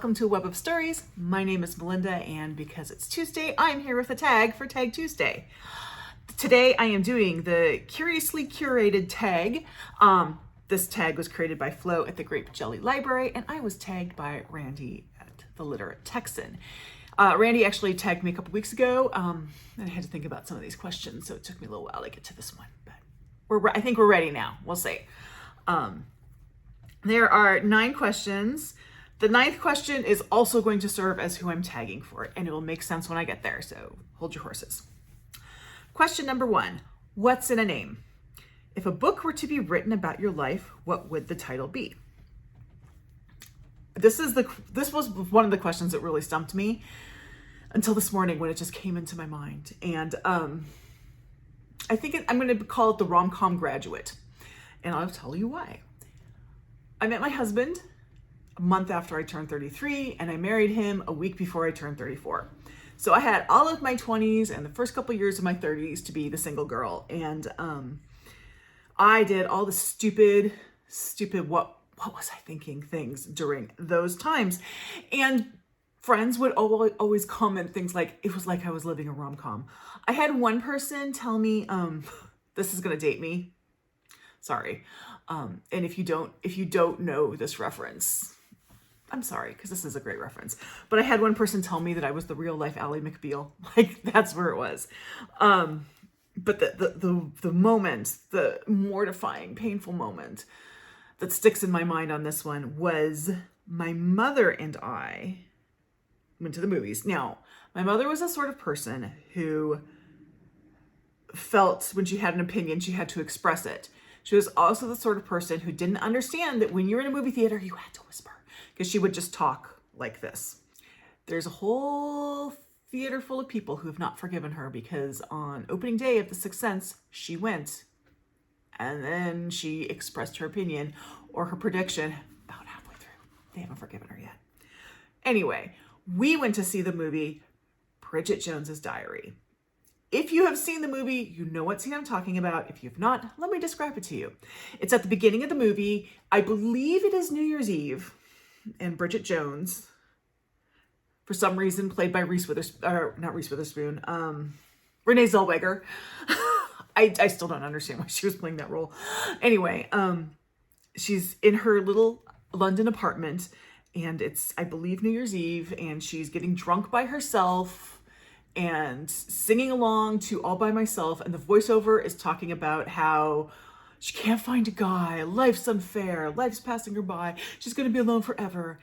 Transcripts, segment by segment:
welcome to A Web of Stories. My name is Melinda, and because it's Tuesday, I'm here with a tag for Tag Tuesday. Today I am doing the Curiously Curated tag. This tag was created by Flo at the Grape Jelly Library, and I was tagged by Randy at the Literate Texan. Randy actually tagged me a couple weeks ago, and I had to think about some of these questions, so it took me a little while to get to this one, but I think we're ready now. We'll see. There are 9 questions. The 9th question is also going to serve as who I'm tagging for, and it will make sense when I get there, so hold your horses. Question number 1, what's in a name? If a book were to be written about your life, what would the title be? This was one of the questions that really stumped me until this morning when it just came into my mind. And I think I'm going to call it the rom-com graduate, and I'll tell you why. I met my husband a month after I turned 33, and I married him a week before I turned 34. So I had all of my 20s and the first couple years of my 30s to be the single girl. And I did all the stupid, what was I thinking things during those times. And friends would always comment things like, it was like I was living a rom-com. I had one person tell me, this is going to date me. Sorry. And if you don't know this reference, I'm sorry, because this is a great reference. But I had one person tell me that I was the real life Ally McBeal. Like, that's where it was. But the moment, the mortifying, painful moment that sticks in my mind on this one was my mother and I went to the movies. Now, my mother was a sort of person who felt when she had an opinion, she had to express it. She was also the sort of person who didn't understand that when you're in a movie theater, you had to whisper, because she would just talk like this. There's a whole theater full of people who have not forgiven her because on opening day of The Sixth Sense, she went and then she expressed her opinion or her prediction about halfway through. They haven't forgiven her yet. Anyway, we went to see the movie Bridget Jones's Diary. If you have seen the movie, you know what scene I'm talking about. If you've not, let me describe it to you. It's at the beginning of the movie. I believe it is New Year's Eve, and Bridget Jones, for some reason, played by Renee Zellweger. I still don't understand why she was playing that role. Anyway, she's in her little London apartment, and it's, I believe, New Year's Eve, and she's getting drunk by herself and singing along to All By Myself, and the voiceover is talking about how she can't find a guy, life's unfair, life's passing her by, she's going to be alone forever.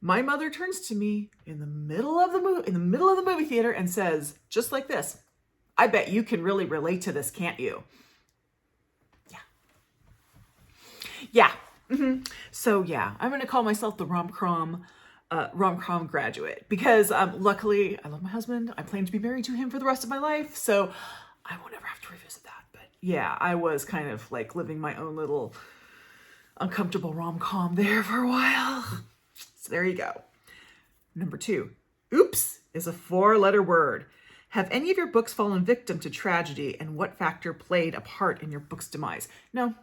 My mother turns to me in the middle of the movie theater and says, just like this, I bet you can really relate to this, can't you? Yeah. Mm-hmm. So yeah, I'm going to call myself the rom-com graduate because luckily I love my husband. I plan to be married to him for the rest of my life, so I won't ever have to revisit that. But yeah, I was kind of like living my own little uncomfortable rom-com there for a while. So there you go. Number 2, oops is a 4-letter word. Have any of your books fallen victim to tragedy, and what factor played a part in your book's demise? No.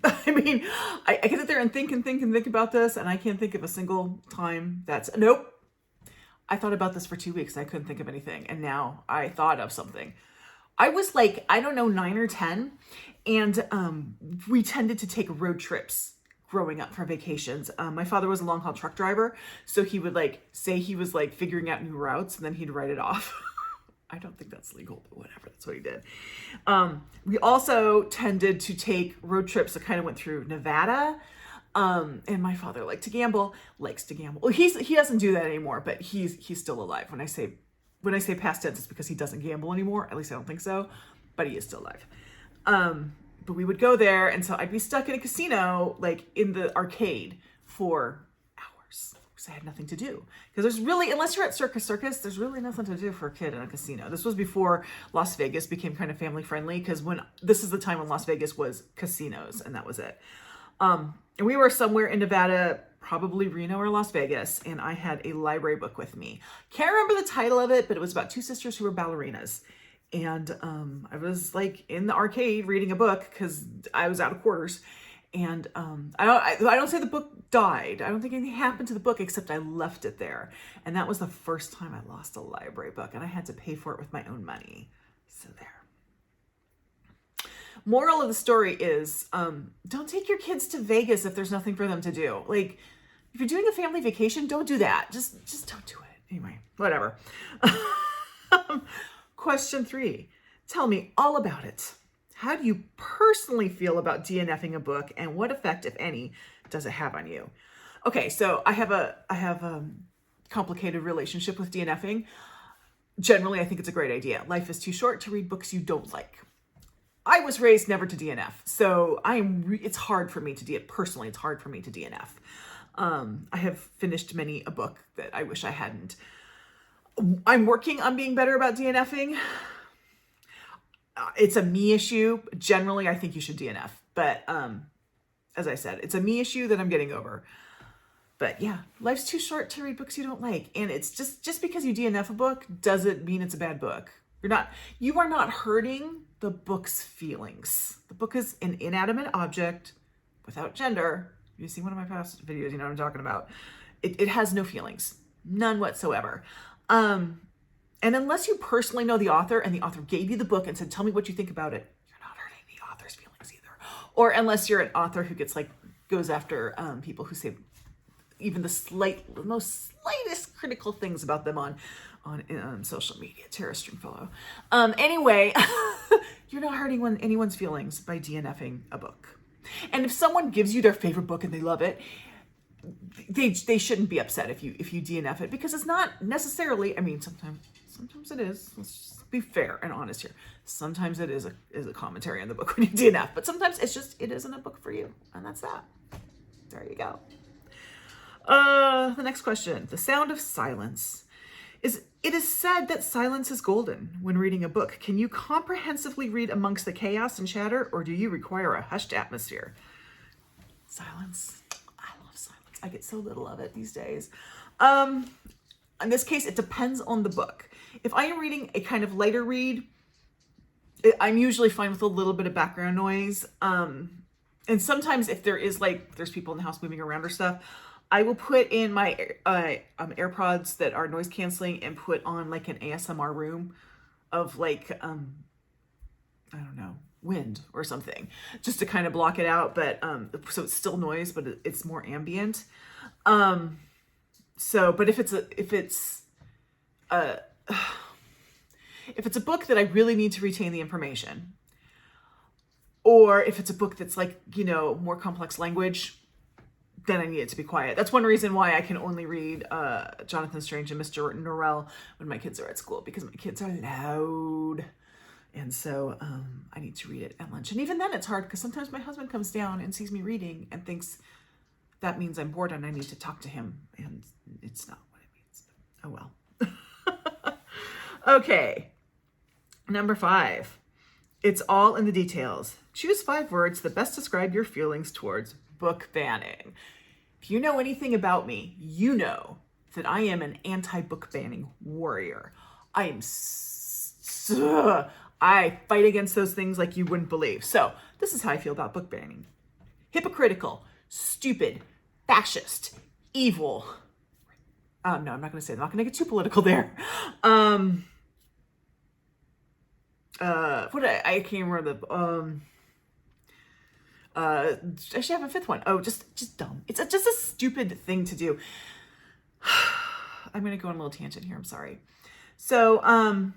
I mean, I can sit there and think about this, and I can't think of a single time nope. I thought about this for 2 weeks. I couldn't think of anything, and now I thought of something. I was like, I don't know, 9 or 10, and we tended to take road trips growing up for vacations. My father was a long-haul truck driver, so he would say he was figuring out new routes, and then he'd write it off. I don't think that's legal, but whatever, that's what he did. We also tended to take road trips that kind of went through Nevada. And my father likes to gamble. Well, he doesn't do that anymore, but he's still alive. When I say past tense, it's because he doesn't gamble anymore. At least I don't think so, but he is still alive. But we would go there, and so I'd be stuck in a casino, in the arcade for hours. I had nothing to do because there's really, unless you're at Circus, there's really nothing to do for a kid in a casino. This was before Las Vegas became kind of family friendly, because this is the time when Las Vegas was casinos, and that was it. And we were somewhere in Nevada, probably Reno or Las Vegas, and I had a library book with me. Can't remember the title of it, but it was about 2 sisters who were ballerinas. And I was in the arcade reading a book because I was out of quarters. And I don't say the book died. I don't think anything happened to the book except I left it there. And that was the first time I lost a library book, and I had to pay for it with my own money. So there. Moral of the story is, don't take your kids to Vegas if there's nothing for them to do. Like, if you're doing a family vacation, don't do that. Just don't do it. Anyway, whatever. Question 3. Tell me all about it. How do you personally feel about DNF'ing a book, and what effect, if any, does it have on you? Okay, so I have a complicated relationship with DNF'ing. Generally, I think it's a great idea. Life is too short to read books you don't like. I was raised never to DNF, so it's hard for me to personally, it's hard for me to DNF. I have finished many a book that I wish I hadn't. I'm working on being better about DNF'ing. It's a me issue. Generally, I think you should DNF, but as I said, it's a me issue that I'm getting over. But yeah, life's too short to read books you don't like, and it's just because you DNF a book doesn't mean it's a bad book. You are not hurting the book's feelings. The book is an inanimate object without gender. If you've seen one of my past videos, you know what I'm talking about. It has no feelings, none whatsoever. And unless you personally know the author and the author gave you the book and said, tell me what you think about it, you're not hurting the author's feelings either. Or unless you're an author who goes after people who say even the most slightest critical things about them on social media, terrorist string follow. Anyway, you're not hurting anyone's feelings by DNF'ing a book. And if someone gives you their favorite book and they love it, they shouldn't be upset if you DNF it, because it's not necessarily, I mean, sometimes it is. Let's just be fair and honest here. Sometimes it is a commentary on the book when you DNF, but sometimes it isn't a book for you, and that's that. There you go. The next question. The sound of silence. It is said that silence is golden when reading a book. Can you comprehensively read amongst the chaos and chatter, or do you require a hushed atmosphere? Silence. I love silence. I get so little of it these days. In this case, it depends on the book. If I am reading a kind of lighter read, I'm usually fine with a little bit of background noise. And sometimes if there's people in the house moving around or stuff, I will put in my AirPods that are noise canceling and put on like an ASMR room of I don't know, wind or something, just to kind of block it out. But so it's still noise, but it's more ambient. But if it's a book that I really need to retain the information, or if it's a book that's more complex language, then I need it to be quiet. That's one reason why I can only read Jonathan Strange and Mr. Norrell when my kids are at school, because my kids are loud. And so I need to read it at lunch. And even then it's hard, because sometimes my husband comes down and sees me reading and thinks that means I'm bored and I need to talk to him. And it's not what it means. Oh well. Okay. Number 5. It's all in the details. Choose 5 words that best describe your feelings towards book banning. If you know anything about me, you know that I am an anti-book banning warrior. I fight against those things like you wouldn't believe. So this is how I feel about book banning. Hypocritical, stupid, fascist, evil. No, I'm not going to say that. I'm not going to get too political there. I can't remember I should have a 5th one. Oh, just dumb. It's just a stupid thing to do. I'm going to go on a little tangent here. I'm sorry. So,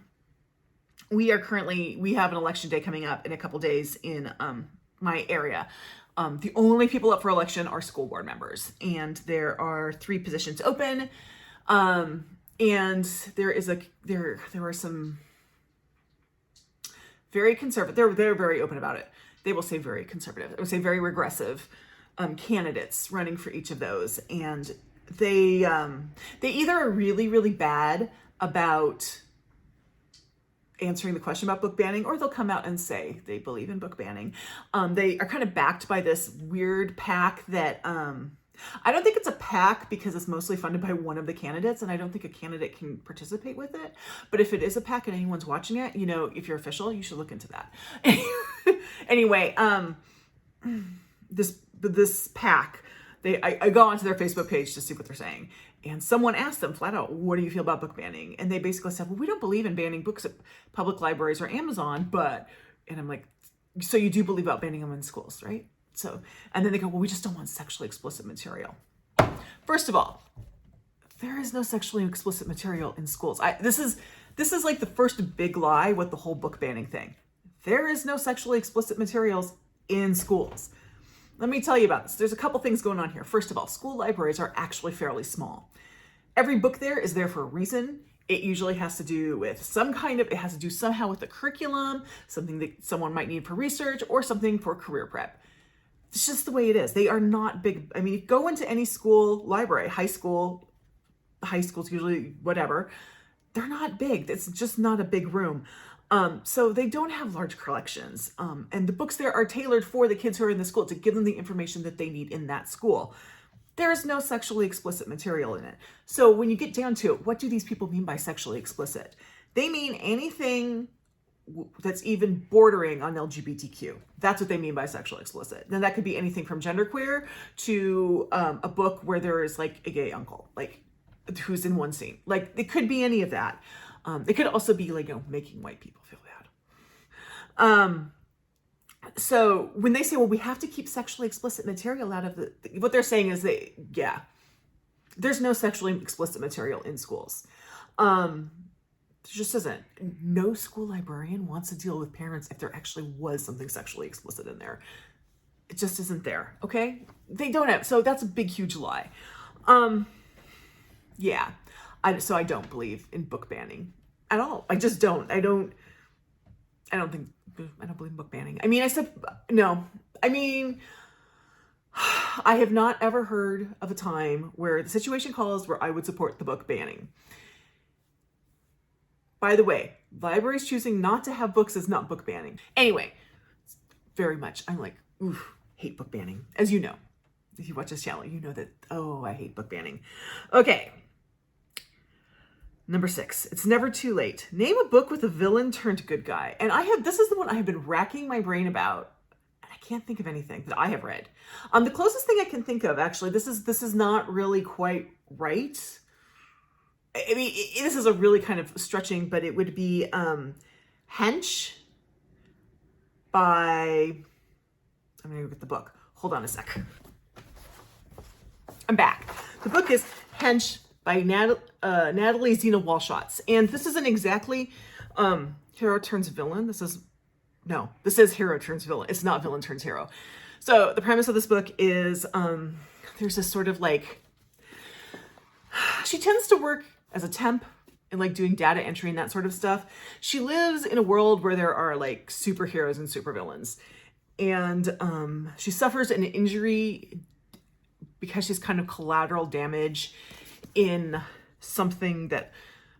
we have an election day coming up in a couple days in, my area. The only people up for election are school board members, and there are 3 positions open. And there are some very conservative, they're very open about it. They will say very conservative, I would say very regressive candidates running for each of those. And they either are really, really bad about answering the question about book banning, or they'll come out and say they believe in book banning. They are kind of backed by this weird PAC that, I don't think it's a PAC because it's mostly funded by one of the candidates, and I don't think a candidate can participate with it. But if it is a PAC and anyone's watching it, if you're official, you should look into that. Anyway, this this pack, I go onto their Facebook page to see what they're saying. And someone asked them flat out, what do you feel about book banning? And they basically said, well, we don't believe in banning books at public libraries or Amazon, and I'm like, so you do believe about banning them in schools, right? So, and then they go, well, we just don't want sexually explicit material. First of all, there is no sexually explicit material in schools. This is like the first big lie with the whole book banning thing. There is no sexually explicit materials in schools. Let me tell you about this. There's a couple things going on here. First of all, school libraries are actually fairly small. Every book there is there for a reason. It usually has to do with it has to do somehow with the curriculum, something that someone might need for research, or something for career prep. It's just the way it is. They are not big. I mean, go into any school library, high school's usually whatever. They're not big. It's just not a big room. So they don't have large collections. And the books there are tailored for the kids who are in the school to give them the information that they need in that school. There is no sexually explicit material in it. So when you get down to it, what do these people mean by sexually explicit? They mean anything that's even bordering on LGBTQ. That's what they mean by sexually explicit. Now that could be anything from genderqueer to a book where there is like a gay uncle, like who's in one scene. Like it could be any of that. It could also be like, making white people feel bad. So when they say, well, we have to keep sexually explicit material out of what they're saying is there's no sexually explicit material in schools. There just isn't. No school librarian wants to deal with parents if there actually was something sexually explicit in there. It just isn't there. Okay. They don't have, so that's a big, huge lie. Yeah. So I don't believe in book banning at all. I just don't. I don't believe in book banning. I mean, I have not ever heard of a time where the situation calls where I would support the book banning. By the way, libraries choosing not to have books is not book banning. Anyway, very much, I'm like, hate book banning. As you know, if you watch this channel, you know that, I hate book banning. Okay. Number 6, it's never too late. Name a book with a villain turned good guy. And this is the one I have been racking my brain about, and I can't think of anything that I have read. The closest thing I can think of, actually, this is not really quite right. I mean, this is a really kind of stretching, but it would be Hench by, I'm gonna go get the book. Hold on a sec. I'm back. The book is Hench by Natalie Zena Walshotz. And this isn't exactly hero turns villain. This is hero turns villain. It's not villain turns hero. So the premise of this book is there's this sort of like, she tends to work as a temp and like doing data entry and that sort of stuff. She lives in a world where there are like superheroes and supervillains. And she suffers an injury because she's kind of collateral damage in something that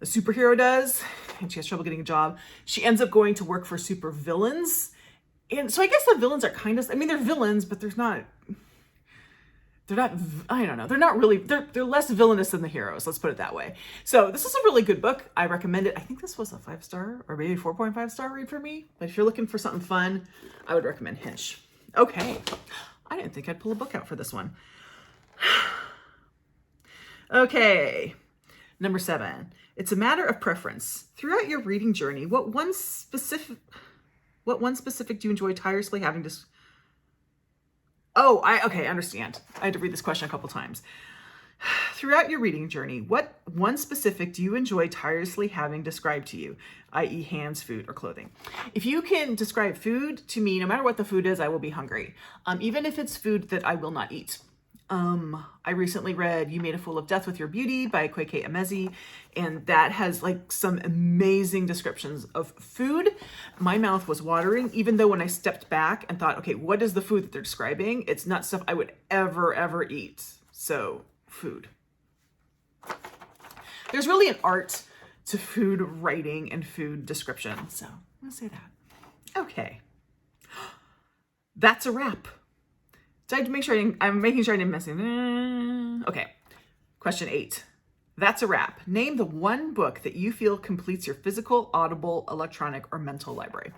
a superhero does, and she has trouble getting a job. She ends up going to work for supervillains. And so I guess the villains are kind of, they're villains, but they're not, I don't know. They're not really, they're less villainous than the heroes. Let's put it that way. So this is a really good book. I recommend it. I think this was a 5-star or maybe 4.5-star read for me. But if you're looking for something fun, I would recommend Hinch. Okay. I didn't think I'd pull a book out for this one. Okay. Number 7. It's a matter of preference. Throughout your reading journey, what one specific do you enjoy tirelessly having to... Okay, I understand. I had to read this question a couple times. Throughout your reading journey, what one specific do you enjoy tirelessly having described to you, i.e. hands, food, or clothing? If you can describe food to me, no matter what the food is, I will be hungry. Even if it's food that I will not eat. I recently read You Made a Fool of Death with Your Beauty by Kweke Emezi, and that has like some amazing descriptions of food. My mouth was watering, even though when I stepped back and thought, okay, what is the food that they're describing? It's not stuff I would ever eat. So, food. There's really an art to food writing and food description. So, I'm gonna say that. Okay. That's a wrap. I'm making sure I didn't miss anything. Okay. Question 8. That's a wrap. Name the one book that you feel completes your physical, audible, electronic, or mental library.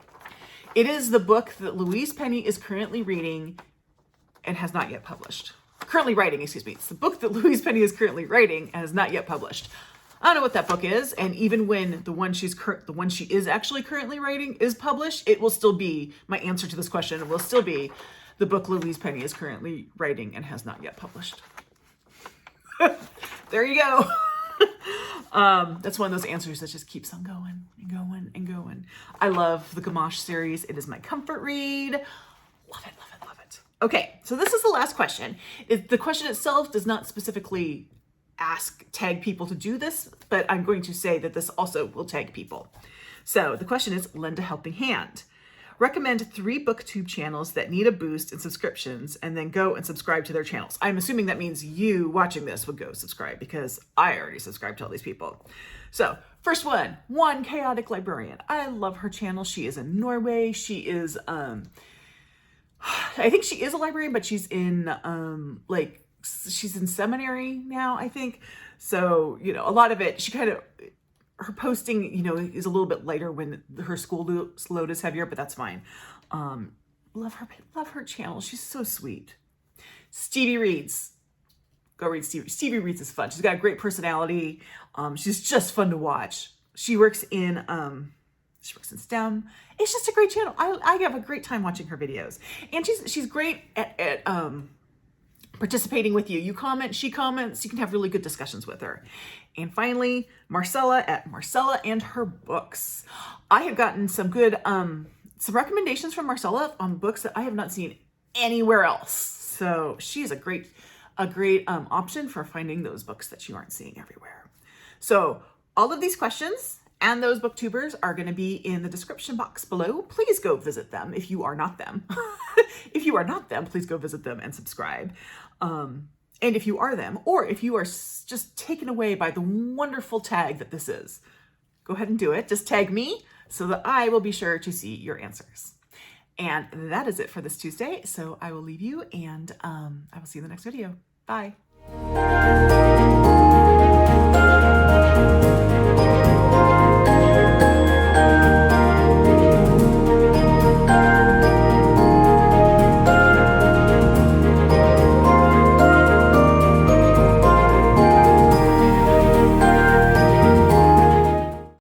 It is the book that Louise Penny is currently reading and has not yet published. Currently writing, excuse me. It's the book that Louise Penny is currently writing and has not yet published. I don't know what that book is, and even when the one she is actually currently writing is published, it will still be, my answer to this question will still be the book Louise Penny is currently writing and has not yet published. There you go. That's one of those answers that just keeps on going and going and going. I love the Gamache series. It is my comfort read. Love it, love it, love it. Okay, so this is the last question. The question itself does not specifically tag people to do this, but I'm going to say that this also will tag people. So the question is, lend a helping hand. Recommend 3 booktube channels that need a boost in subscriptions, and then go and subscribe to their channels. I'm assuming that means you watching this would go subscribe, because I already subscribed to all these people. So first one Chaotic Librarian. I love her channel. She is in Norway. She is, I think she is a librarian, but she's in, she's in seminary now, I think. So, you know, a lot of it, her posting, you know, is a little bit lighter when her school load is heavier, but that's fine. Love her channel. She's so sweet. Stevie Reads. Go read Stevie. Stevie Reads is fun. She's got a great personality. She's just fun to watch. She works in STEM. It's just a great channel. I have a great time watching her videos. And she's great at participating with you. You comment, she comments, you can have really good discussions with her. And finally, Marcella at Marcella and Her Books. I have gotten some good, some recommendations from Marcella on books that I have not seen anywhere else. So she's a great option for finding those books that you aren't seeing everywhere. So all of these questions and those booktubers are going to be in the description box below. Please go visit them if you are not them. If you are not them, please go visit them and subscribe. And if you are them, or if you are just taken away by the wonderful tag that this is, go ahead and do it. Just tag me so that I will be sure to see your answers. And that is it for this Tuesday. So I will leave you, and I will see you in the next video. Bye.